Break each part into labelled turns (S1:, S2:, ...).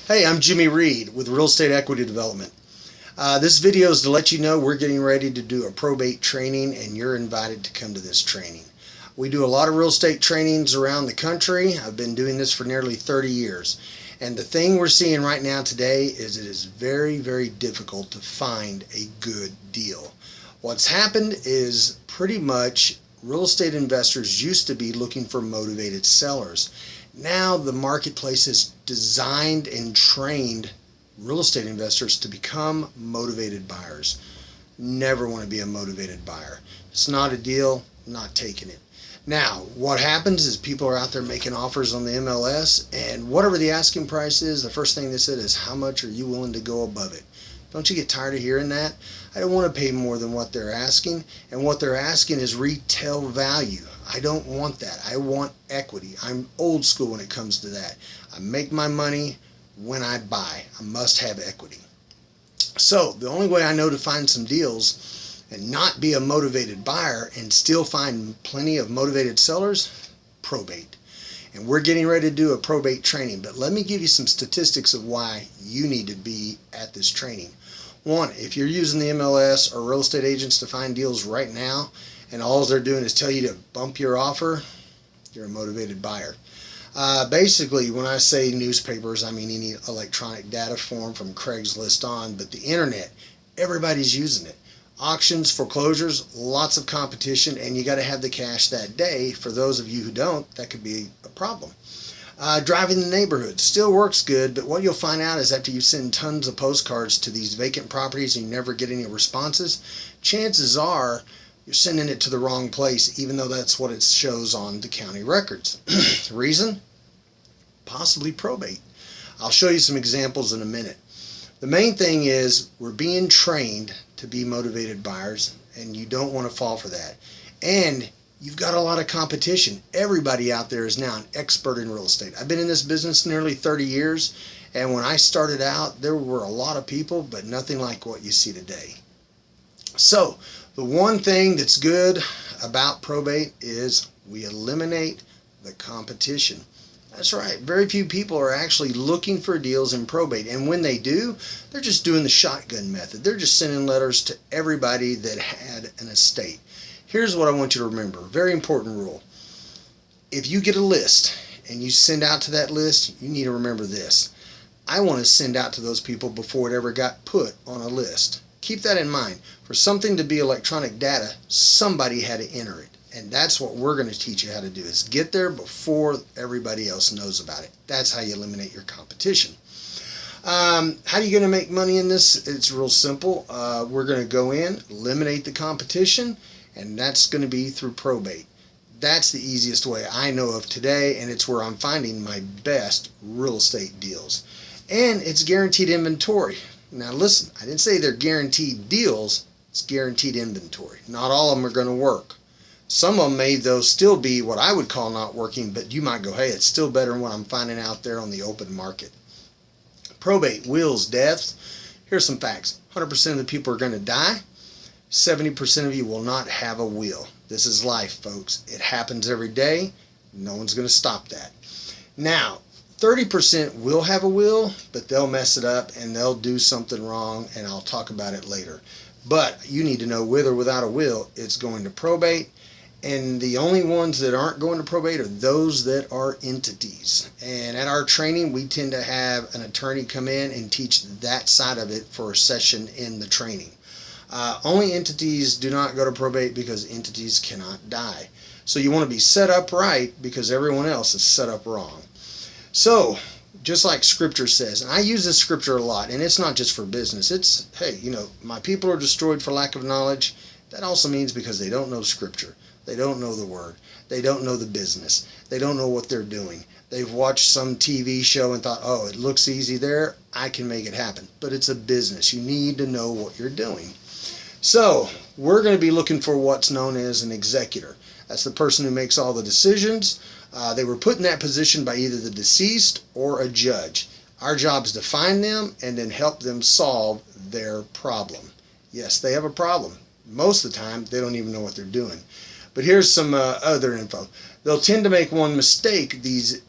S1: Hey, I'm Jimmy Reed with Real Estate Equity Development. This video is to let you know we're getting ready to do a probate training and you're invited to come to this training. We do a lot of real estate trainings around the country. I've been doing this for nearly 30 years. And the thing we're seeing right now today is it is very, very difficult to find a good deal. What's happened is pretty much real estate investors used to be looking for motivated sellers. Now the marketplace is designed and trained real estate investors to become motivated buyers. Never want to be a motivated buyer. It's not a deal, not taking it. Now, what happens is people are out there making offers on the MLS, and whatever the asking price is, the first thing they said is, how much are you willing to go above it? Don't you get tired of hearing that? I don't want to pay more than what they're asking, and what they're asking is retail value. I don't want that. I want equity. I'm old school when it comes to that. I make my money when I buy. I must have equity. So the only way I know to find some deals and not be a motivated buyer and still find plenty of motivated sellers, probate. And we're getting ready to do a probate training, but let me give you some statistics of why you need to be at this training. One, if you're using the MLS or real estate agents to find deals right now, and all they're doing is tell you to bump your offer, you're a motivated buyer. Basically, when I say newspapers, I mean any electronic data form from Craigslist on, but the internet, everybody's using it. Auctions, foreclosures, lots of competition, and you got to have the cash that day. For those of you who don't, that could be a problem. Driving the neighborhood still works good, but what you'll find out is after you send tons of postcards to these vacant properties and you never get any responses, chances are you're sending it to the wrong place, even though that's what it shows on the county records. Reason? Possibly probate. I'll show you some examples in a minute. The main thing is we're being trained to be motivated buyers, and you don't want to fall for that. And you've got a lot of competition. Everybody out there is now an expert in real estate. I've been in this business nearly 30 years, and when I started out, there were a lot of people, but nothing like what you see today. So, the one thing that's good about probate is we eliminate the competition. That's right. Very few people are actually looking for deals in probate. And when they do, they're just doing the shotgun method. They're just sending letters to everybody that had an estate. Here's what I want you to remember. Very important rule. If you get a list and you send out to that list, you need to remember this. I want to send out to those people before it ever got put on a list. Keep that in mind. For something to be electronic data, somebody had to enter it. And that's what we're going to teach you how to do, is get there before everybody else knows about it. That's how you eliminate your competition. How are you going to make money in this? It's real simple. We're going to go in, eliminate the competition, and that's going to be through probate. That's the easiest way I know of today, and it's where I'm finding my best real estate deals. And it's guaranteed inventory. Now listen, I didn't say they're guaranteed deals, it's guaranteed inventory. Not all of them are going to work. Some of them may, though, still be what I would call not working, but you might go, hey, it's still better than what I'm finding out there on the open market. Probate, wills, deaths. Here's some facts. 100% of the people are going to die. 70% of you will not have a will. This is life, folks. It happens every day. No one's going to stop that. Now, 30% will have a will, but they'll mess it up and they'll do something wrong, and I'll talk about it later. But you need to know, with or without a will, it's going to probate. And the only ones that aren't going to probate are those that are entities. And at our training, we tend to have an attorney come in and teach that side of it for a session in the training. Only entities do not go to probate because entities cannot die. So you want to be set up right because everyone else is set up wrong. So, just like scripture says, and I use this scripture a lot, and it's not just for business. It's, hey, my people are destroyed for lack of knowledge. That also means because they don't know scripture. They don't know the word. They don't know the business. They don't know what they're doing. They've watched some TV show and thought, oh, it looks easy there, I can make it happen. But it's a business. You need to know what you're doing. So, we're going to be looking for what's known as an executor. That's the person who makes all the decisions. They were put in that position by either the deceased or a judge. Our job is to find them and then help them solve their problem. Yes, they have a problem. Most of the time, they don't even know what they're doing. But here's some other info. They'll tend to make one mistake, these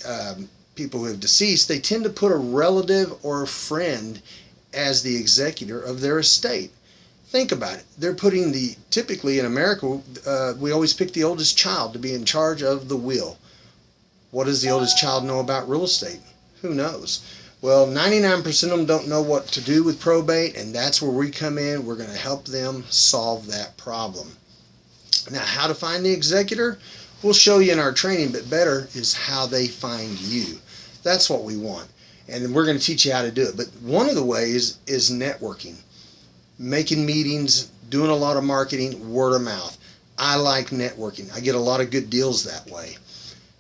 S1: people who have deceased, they tend to put a relative or a friend as the executor of their estate. Think about it. They're putting typically in America, we always pick the oldest child to be in charge of the will. What does the oldest child know about real estate? Who knows? Well, 99% of them don't know what to do with probate, and that's where we come in. We're going to help them solve that problem. Now, how to find the executor? We'll show you in our training, but better is how they find you. That's what we want. And we're going to teach you how to do it. But one of the ways is networking, making meetings, doing a lot of marketing, word of mouth. I like networking. I get a lot of good deals that way.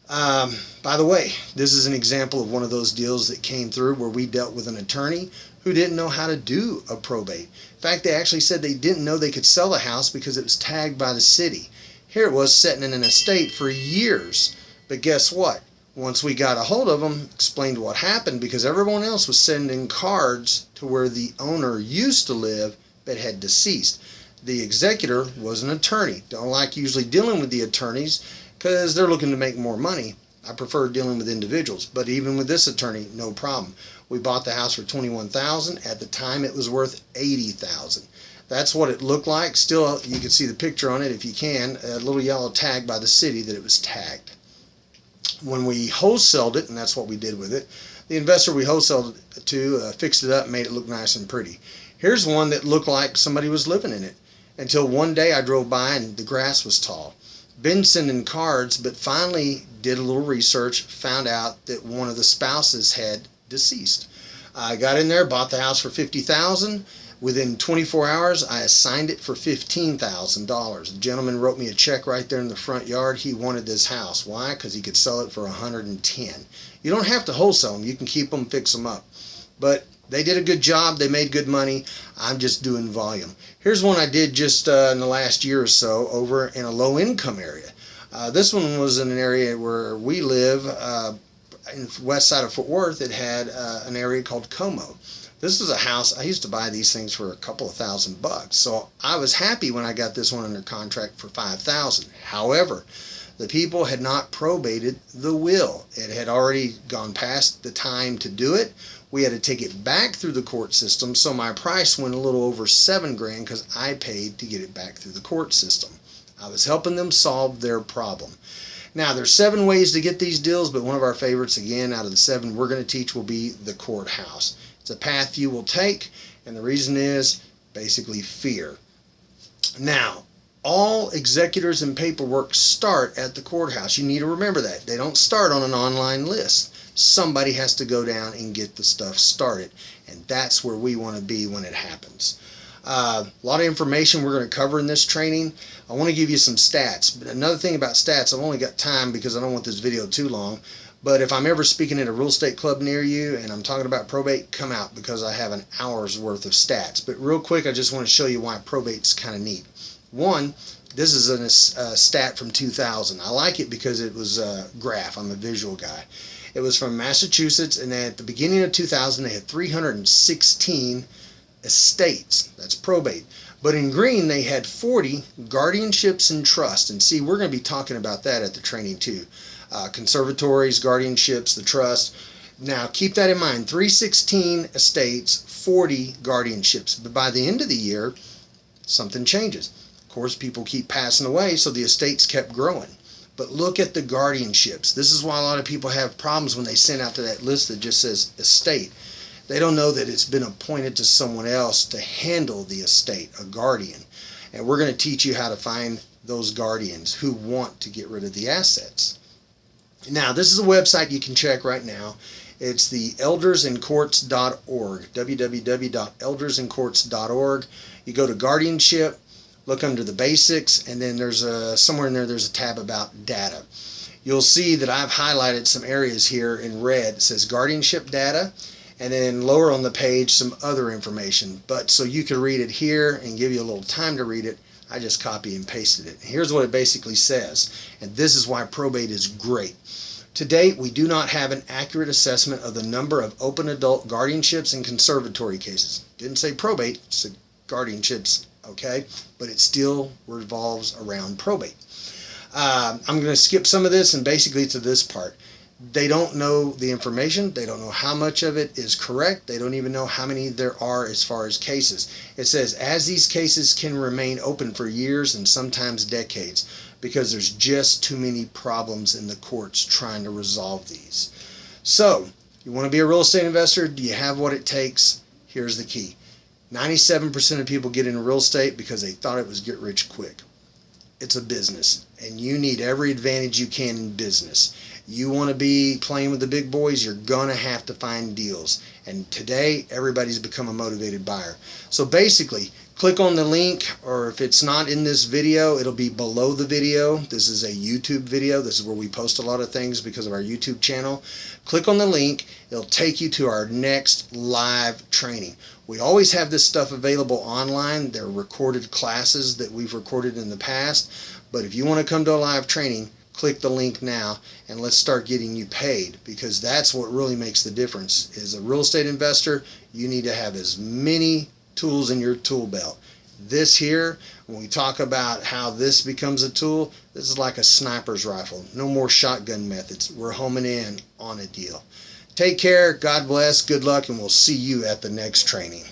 S1: By the way, this is an example of one of those deals that came through where we dealt with an attorney who didn't know how to do a probate. In fact, they actually said they didn't know they could sell the house because it was tagged by the city. Here it was sitting in an estate for years. But guess what? Once we got a hold of them, explained what happened, because everyone else was sending cards to where the owner used to live but had deceased. The executor was an attorney. Don't like usually dealing with the attorneys because they're looking to make more money. I prefer dealing with individuals, but even with this attorney, no problem. We bought the house for $21,000. At the time, it was worth $80,000. That's what it looked like. Still, you can see the picture on it if you can, a little yellow tag by the city that it was tagged. When we wholesaled it, and that's what we did with it, the investor we wholesaled it to fixed it up, made it look nice and pretty. Here's one that looked like somebody was living in it, until one day I drove by and the grass was tall. Been sending cards, but finally did a little research, found out that one of the spouses had deceased. I got in there, bought the house for $50,000. Within 24 hours, I assigned it for $15,000. The gentleman wrote me a check right there in the front yard. He wanted this house. Why? Because he could sell it for $110,000. You don't have to wholesale them. You can keep them, fix them up. But they did a good job. They made good money. I'm just doing volume. Here's one I did just in the last year or so over in a low-income area. This one was in an area where we live, in the west side of Fort Worth. It had an area called Como. This was a house. I used to buy these things for a couple of $1,000. So I was happy when I got this one under contract for $5,000. However, the people had not probated the will. It had already gone past the time to do it. We had to take it back through the court system, so my price went a little over $7,000 because I paid to get it back through the court system. I was helping them solve their problem. Now, there's 7 ways to get these deals, but one of our favorites, again, out of the 7 we're going to teach will be the courthouse. It's a path you will take, and the reason is basically fear. Now, all executors and paperwork start at the courthouse. You need to remember that. They don't start on an online list. Somebody has to go down and get the stuff started, and that's where we want to be when it happens. A lot of information we're going to cover in this training. I want to give you some stats. But another thing about stats, I've only got time because I don't want this video too long. But if I'm ever speaking at a real estate club near you and I'm talking about probate, come out because I have an hour's worth of stats. But real quick, I just want to show you why probate's kind of neat. One, this is a stat from 2000. I like it because it was a graph. I'm a visual guy. It was from Massachusetts, and at the beginning of 2000, they had 316 estates. That's probate. But in green, they had 40 guardianships and trust. And see, we're going to be talking about that at the training too. Conservatories, guardianships, the trust. Now, keep that in mind. 316 estates, 40 guardianships. But by the end of the year, something changes. Of course, people keep passing away, so the estates kept growing. But look at the guardianships. This is why a lot of people have problems when they send out to that list that just says estate. They don't know that it's been appointed to someone else to handle the estate, a guardian. And we're going to teach you how to find those guardians who want to get rid of the assets. Now, this is a website you can check right now. It's the eldersincourts.org, www.eldersincourts.org. You go to guardianship, look under the basics, and then there's somewhere in there there's a tab about data. You'll see that I've highlighted some areas here in red. It says guardianship data, and then lower on the page some other information. But so you can read it here and give you a little time to read it, I just copy and pasted it. Here's what it basically says, and this is why probate is great. To date, we do not have an accurate assessment of the number of open adult guardianships and conservatory cases. Didn't say probate, it said guardianships, okay? But it still revolves around probate. I'm going to skip some of this and basically to this part. They don't know the information. They don't know how much of it is correct. They don't even know how many there are as far as cases. It says, as these cases can remain open for years and sometimes decades because there's just too many problems in the courts trying to resolve these. So, you want to be a real estate investor? Do you have what it takes? Here's the key. 97% of people get into real estate because they thought it was get rich quick. It's a business, and you need every advantage you can in business. You want to be playing with the big boys, you're going to have to find deals. And today, everybody's become a motivated buyer. So basically, click on the link, or if it's not in this video, it'll be below the video. This is a YouTube video. This is where we post a lot of things because of our YouTube channel. Click on the link. It'll take you to our next live training. We always have this stuff available online. They're recorded classes that we've recorded in the past. But if you want to come to a live training, click the link now and let's start getting you paid, because that's what really makes the difference. As a real estate investor, you need to have as many tools in your tool belt. This here, when we talk about how this becomes a tool, this is like a sniper's rifle. No more shotgun methods. We're homing in on a deal. Take care, God bless, good luck, and we'll see you at the next training.